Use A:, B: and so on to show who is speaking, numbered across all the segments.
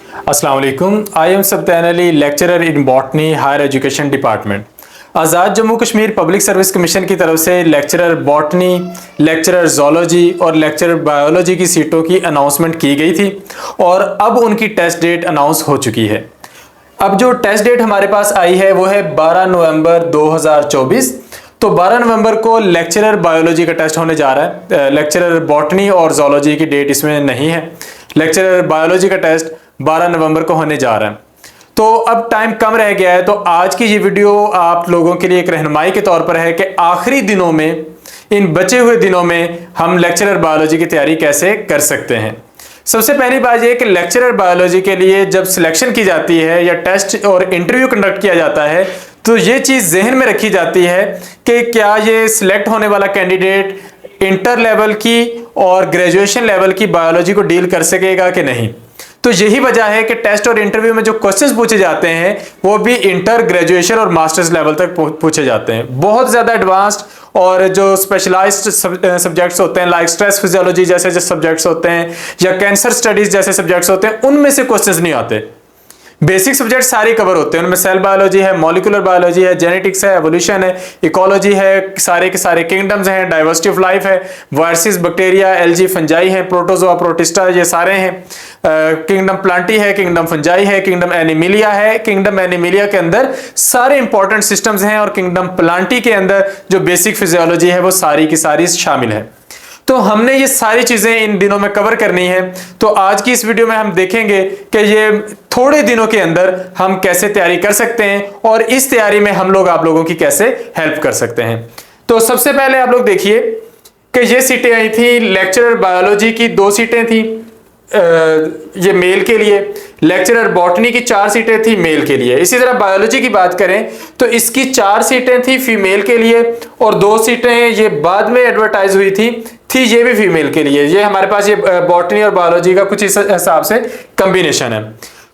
A: अस्सलाम वालेकुम। I am Sabtan Ali, lecturer in botany, higher education department. Azad Jammu Kashmir public service commission की तरफ से लेक्चरर बॉटनी, लेक्चरर जोलॉजी और लेक्चरर बायोलॉजी की सीटों की अनाउंसमेंट की गई थी और अब उनकी टेस्ट डेट अनाउंस हो चुकी है। अब जो टेस्ट डेट हमारे पास आई है वो है 12 नवंबर 2024। तो 12 नवंबर को लेक्चरर बायोलॉजी का टेस्ट होने जा रहा है। लेक्चरर बॉटनी और जोलॉजी की डेट इसमें नहीं है। लेक्चरर बायोलॉजी का टेस्ट 12 नवंबर को होने जा रहा है। तो अब टाइम कम रह गया है, तो आज की ये वीडियो आप लोगों के लिए एक रहनुमाई के तौर पर है कि आखिरी दिनों में, इन बचे हुए दिनों में हम लेक्चरर बायोलॉजी की तैयारी कैसे कर सकते हैं। सबसे पहली बात यह कि लेक्चरर बायोलॉजी के लिए जब सिलेक्शन की जाती है या टेस्ट और इंटरव्यू कंडक्ट किया जाता है तो ये चीज़ जहन में रखी जाती है कि क्या ये सिलेक्ट होने वाला कैंडिडेट इंटर लेवल की और ग्रेजुएशन लेवल की बायोलॉजी को डील कर सकेगा कि नहीं। तो यही वजह है कि टेस्ट और इंटरव्यू में जो क्वेश्चंस पूछे जाते हैं वो भी इंटर, ग्रेजुएशन और मास्टर्स लेवल तक पूछे जाते हैं। बहुत ज़्यादा एडवांस्ड और जो स्पेशलाइज्ड सब्जेक्ट्स होते हैं, लाइक स्ट्रेस फिजियोलॉजी जैसे जो सब्जेक्ट्स होते हैं या कैंसर स्टडीज जैसे सब्जेक्ट्स होते हैं, उनमें से क्वेश्चंस नहीं आते। बेसिक सब्जेक्ट सारे कवर होते हैं, उनमें सेल बायोलॉजी है, मॉलिक्यूलर बायोलॉजी है, जेनेटिक्स है, एवोल्यूशन है, इकोलॉजी है, सारे के सारे किंगडम्स हैं, डाइवर्सिटी ऑफ लाइफ है, वायरसेस, बैक्टीरिया, एल्गी, फंजाई है, प्रोटोजोआ, प्रोटिस्टा, ये सारे हैं। किंगडम प्लांटी है, किंगडम फंजाई है, किंगडम एनिमिलिया है। किंगडम एनिमिलिया के अंदर सारे इंपॉर्टेंट सिस्टम्स हैं और किंगडम प्लांटी के अंदर जो बेसिक फिजियोलॉजी है वो सारी की सारी शामिल है। तो हमने ये सारी चीजें इन दिनों में कवर करनी है। तो आज की इस वीडियो में हम देखेंगे कि ये थोड़े दिनों के अंदर हम कैसे तैयारी कर सकते हैं और इस तैयारी में हम लोग आप लोगों की कैसे हेल्प कर सकते हैं। तो सबसे पहले आप लोग देखिए कि ये सीटें आई थी। लेक्चरर बायोलॉजी की 2 सीटें थी ये मेल के लिए। लेक्चरर बॉटनी की 4 सीटें थी मेल के लिए। इसी तरह बायोलॉजी की बात करें तो इसकी 4 सीटें थी फीमेल के लिए और 2 सीटें ये बाद में एडवर्टाइज हुई थी ये भी फीमेल के लिए। ये हमारे पास ये बॉटनी और बायोलॉजी का कुछ इस हिसाब से कॉम्बिनेशन है।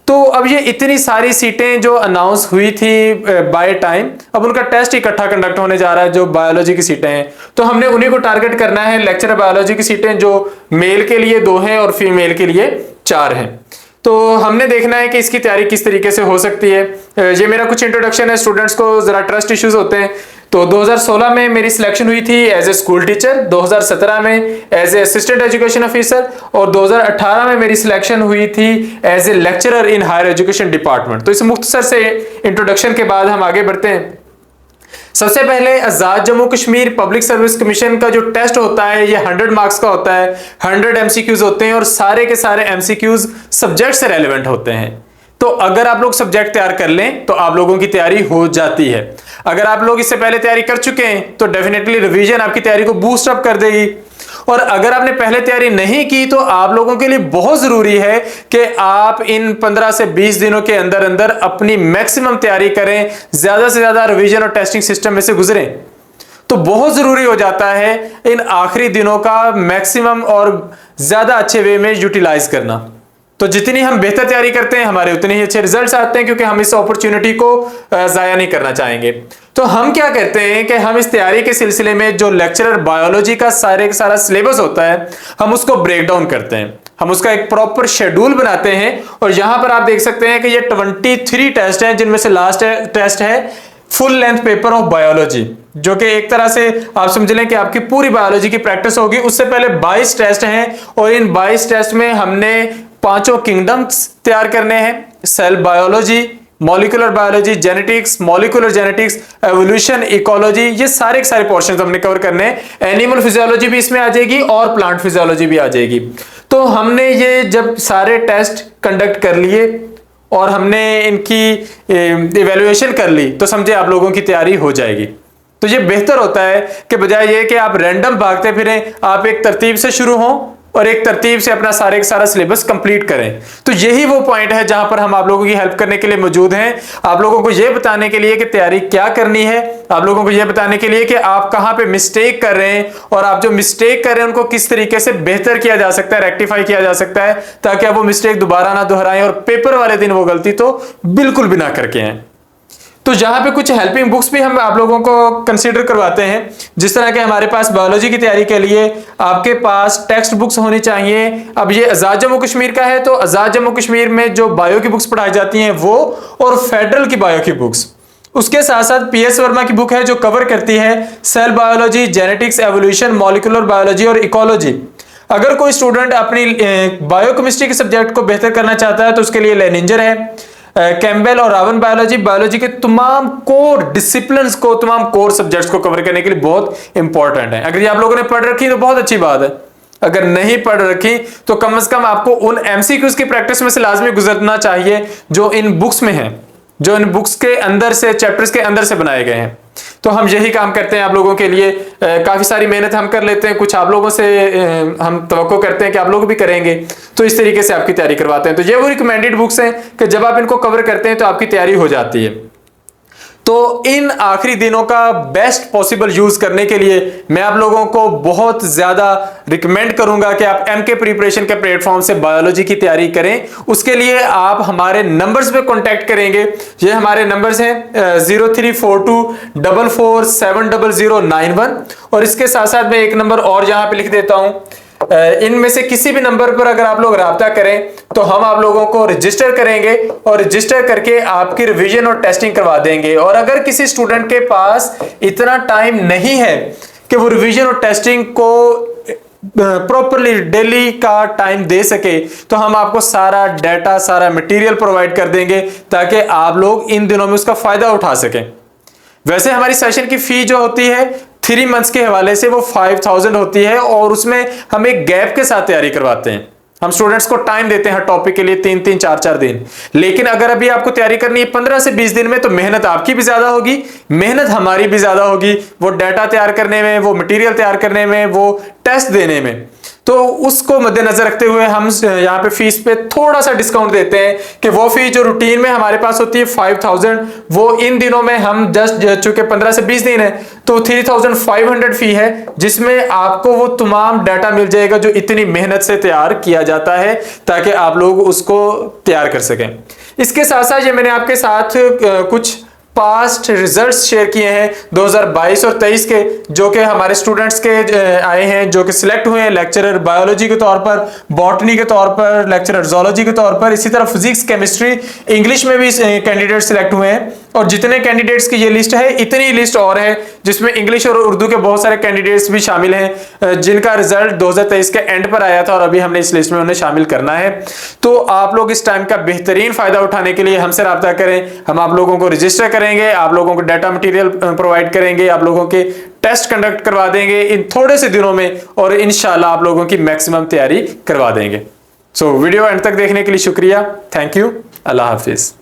A: तो अब ये इतनी सारी सीटें जो अनाउंस हुई थी बाय टाइम, अब उनका टेस्ट इकट्ठा कंडक्ट होने जा रहा है जो बायोलॉजी की सीटें हैं। तो हमने उन्हीं को टारगेट करना है। लेक्चरर बायोलॉजी की सीटें जो मेल के लिए 2 हैं और फीमेल के लिए 4 हैं। तो हमने देखना है कि इसकी तैयारी किस तरीके से हो सकती है। ये मेरा कुछ इंट्रोडक्शन है। स्टूडेंट्स को जरा ट्रस्ट इश्यूज होते हैं। तो 2016 में मेरी सिलेक्शन हुई थी एज ए स्कूल टीचर, 2017 में as a assistant education officer और 2018 में मेरी सिलेक्शन हुई थी as a lecturer in higher education department. तो इस मुख्तसर से इंट्रोडक्शन के बाद हम आगे बढ़ते हैं। सबसे पहले Azad Jammu Kashmir public service commission का जो टेस्ट होता है ये 100 मार्क्स का होता है। 100 एमसीक्यूज होते हैं और सारे के सारे एमसीक्यूज सब्जेक्ट से रेलेवेंट होते हैं। तो अगर आप लोग सब्जेक्ट तैयार कर लें तो आप लोगों की तैयारी हो जाती है। अगर आप लोग इससे पहले तैयारी कर चुके हैं तो डेफिनेटली रिवीजन आपकी तैयारी को बूस्ट अप कर देगी। और अगर आपने पहले तैयारी नहीं की तो आप लोगों के लिए बहुत जरूरी है कि आप इन 15 से 20 दिनों के अंदर अंदर अपनी मैक्सिमम तैयारी करें, ज्यादा से ज्यादा रिवीजन और टेस्टिंग सिस्टम में से गुजरें। तो बहुत जरूरी हो जाता है इन आखिरी दिनों का मैक्सिमम और ज्यादा अच्छे वे में यूटिलाइज करना। तो जितनी हम बेहतर तैयारी करते हैं हमारे उतने ही अच्छे रिजल्ट्स आते हैं, क्योंकि हम इस अपॉर्चुनिटी को जाया नहीं करना चाहेंगे। तो हम क्या करते हैं कि हम इस तैयारी के सिलसिले में जो लेक्चरर बायोलॉजी का सारा सिलेबस होता है हम उसको ब्रेक डाउन करते हैं। हम उसका एक प्रॉपर शेड्यूल बनाते हैं और यहां पर आप देख सकते हैं कि ये 23 टेस्ट हैं, जिनमें से लास्ट टेस्ट है full length paper of biology, जो कि एक तरह से आप समझ लें कि आपकी पूरी बायोलॉजी की प्रैक्टिस होगी। उससे पहले 22 टेस्ट हैं और इन 22 टेस्ट में हमने 5 किंगडम्स तैयार करने हैं। Cell biology, molecular biology, genetics, molecular genetics, evolution, ecology, ये सारे के सारे पोर्शंस हमने कवर करने हैं। एनिमल फिजियोलॉजी भी इसमें आ जाएगी और प्लांट फिजियोलॉजी भी आ जाएगी। तो हमने ये जब सारे टेस्ट कंडक्ट कर लिए और हमने इनकी इवैल्यूएशन कर ली तो समझे आप लोगों की तैयारी हो जाएगी। तो ये बेहतर होता है कि बजाय ये कि आप रैंडम भागते फिरें, आप एक तरतीब से शुरू हों और एक तरतीब से अपना सारे का सारा सिलेबस कंप्लीट करें। तो यही वो पॉइंट है जहां पर हम आप लोगों की हेल्प करने के लिए मौजूद हैं। आप लोगों को यह बताने के लिए कि तैयारी क्या करनी है, आप लोगों को यह बताने के लिए कि आप कहां पे मिस्टेक कर रहे हैं और आप जो मिस्टेक कर रहे हैं उनको किस तरीके से बेहतर किया जा सकता है, रेक्टिफाई किया जा सकता है, ताकि आप वो मिस्टेक दोबारा ना दोहराएं और पेपर वाले दिन वो गलती तो बिल्कुल भी ना करके आए। तो जहाँ पे कुछ हेल्पिंग बुक्स भी हम आप लोगों को कंसीडर करवाते हैं, जिस तरह के हमारे पास बायोलॉजी की तैयारी के लिए आपके पास टेक्स्ट बुक्स होनी चाहिए। अब ये आज़ाद जम्मू कश्मीर का है, तो आज़ाद जम्मू कश्मीर में जो बायो की बुक्स पढ़ाई जाती हैं वो, और फेडरल की बायो की बुक्स। उसके साथ साथ पीएस वर्मा की बुक है जो कवर करती है cell biology, genetics, evolution, molecular biology और इकोलॉजी। अगर कोई स्टूडेंट अपनी बायोकेमिस्ट्री के सब्जेक्ट को बेहतर करना चाहता है तो उसके लिए लेनिंजर है, कैम्बेल और रावन बायोलॉजी के तमाम कोर डिसिप्लिन्स को, तमाम कोर सब्जेक्ट्स को कवर करने के लिए बहुत इंपॉर्टेंट है। अगर ये आप लोगों ने पढ़ रखी तो बहुत अच्छी बात है, अगर नहीं पढ़ रखी तो कम से कम आपको उन एमसीक्यूज की प्रैक्टिस में से लाजमी गुजरना चाहिए जो इन बुक्स में है, जो इन बुक्स के अंदर से, चैप्टर्स के अंदर से बनाए गए हैं। तो हम यही काम करते हैं आप लोगों के लिए। काफी सारी मेहनत हम कर लेते हैं, कुछ आप लोगों से हम तवक्को करते हैं कि आप लोग भी करेंगे, तो इस तरीके से आपकी तैयारी करवाते हैं। तो ये वो रिकमेंडेड बुक्स हैं कि जब आप इनको कवर करते हैं तो आपकी तैयारी हो जाती है। तो इन आखिरी दिनों का बेस्ट पॉसिबल यूज करने के लिए मैं आप लोगों को बहुत ज्यादा रिकमेंड करूंगा कि आप एमके प्रिपरेशन के प्लेटफॉर्म से बायोलॉजी की तैयारी करें। उसके लिए आप हमारे नंबर्स पे कांटेक्ट करेंगे। ये हमारे नंबर्स हैं 034244700091, और इसके साथ साथ मैं एक नंबर और यहां पे लिख देता हूं। इनमें से किसी भी नंबर पर अगर आप लोग राब्ता करें तो हम आप लोगों को रजिस्टर करेंगे और रजिस्टर करके आपकी रिवीजन और टेस्टिंग करवा देंगे। और अगर किसी स्टूडेंट के पास इतना टाइम नहीं है कि वो रिवीजन और टेस्टिंग को प्रॉपरली डेली का टाइम दे सके, तो हम आपको सारा डाटा, सारा मटेरियल प्रोवाइड कर देंगे ताकि आप लोग इन दिनों में उसका फायदा उठा सकें। वैसे हमारी सेशन की फी जो होती है 3 मंथ्स के हवाले से वो 5000 होती है, और उसमें हम एक गैप के साथ तैयारी करवाते हैं। हम स्टूडेंट्स को टाइम देते हैं हर टॉपिक के लिए 3-3, 4-4 दिन। लेकिन अगर अभी आपको तैयारी करनी है 15 से 20 दिन में, तो मेहनत आपकी भी ज्यादा होगी, मेहनत हमारी भी ज्यादा होगी, वो डाटा तैयार करने में, वो मटेरियल तैयार करने में, वो टेस्ट देने में। तो उसको मद्देनजर रखते हुए हम यहाँ पे फीस पे थोड़ा सा डिस्काउंट देते हैं कि वो फीस जो रूटीन में हमारे पास होती है 5000, वो इन दिनों में हम जस्ट, चूंकि 15 से 20 दिन है, तो 3500 फी है, जिसमें आपको वो तमाम डाटा मिल जाएगा जो इतनी मेहनत से तैयार किया जाता है ताकि आप लोग उसको तैयार कर सकें। इसके साथ साथ ये मैंने आपके साथ कुछ पास्ट रिजल्ट्स शेयर किए हैं 2022 और 23 के, जो कि हमारे स्टूडेंट्स के आए हैं, जो कि सिलेक्ट हुए हैं लेक्चरर बायोलॉजी के तौर पर, बॉटनी के तौर पर, लेक्चरर जोलॉजी के तौर पर, इसी तरह फिजिक्स, केमिस्ट्री, इंग्लिश में भी कैंडिडेट सिलेक्ट हुए हैं। और जितने कैंडिडेट्स की ये लिस्ट है, इतनी लिस्ट और है जिसमें इंग्लिश और उर्दू के बहुत सारे कैंडिडेट्स भी शामिल हैं, जिनका रिजल्ट 2023 के एंड पर आया था और अभी हमने इस लिस्ट में उन्हें शामिल करना है। तो आप लोग इस टाइम का बेहतरीन फायदा उठाने के लिए हमसे राब्ता करें। हम आप लोगों को रजिस्टर करेंगे, आप लोगों को डाटा मटेरियल प्रोवाइड करेंगे, आप लोगों के टेस्ट कंडक्ट करवा देंगे इन थोड़े से दिनों में, और इंशाल्लाह आप लोगों की मैक्सिमम तैयारी करवा देंगे। सो वीडियो एंड तक देखने के लिए शुक्रिया। Thank you. Allah Hafiz.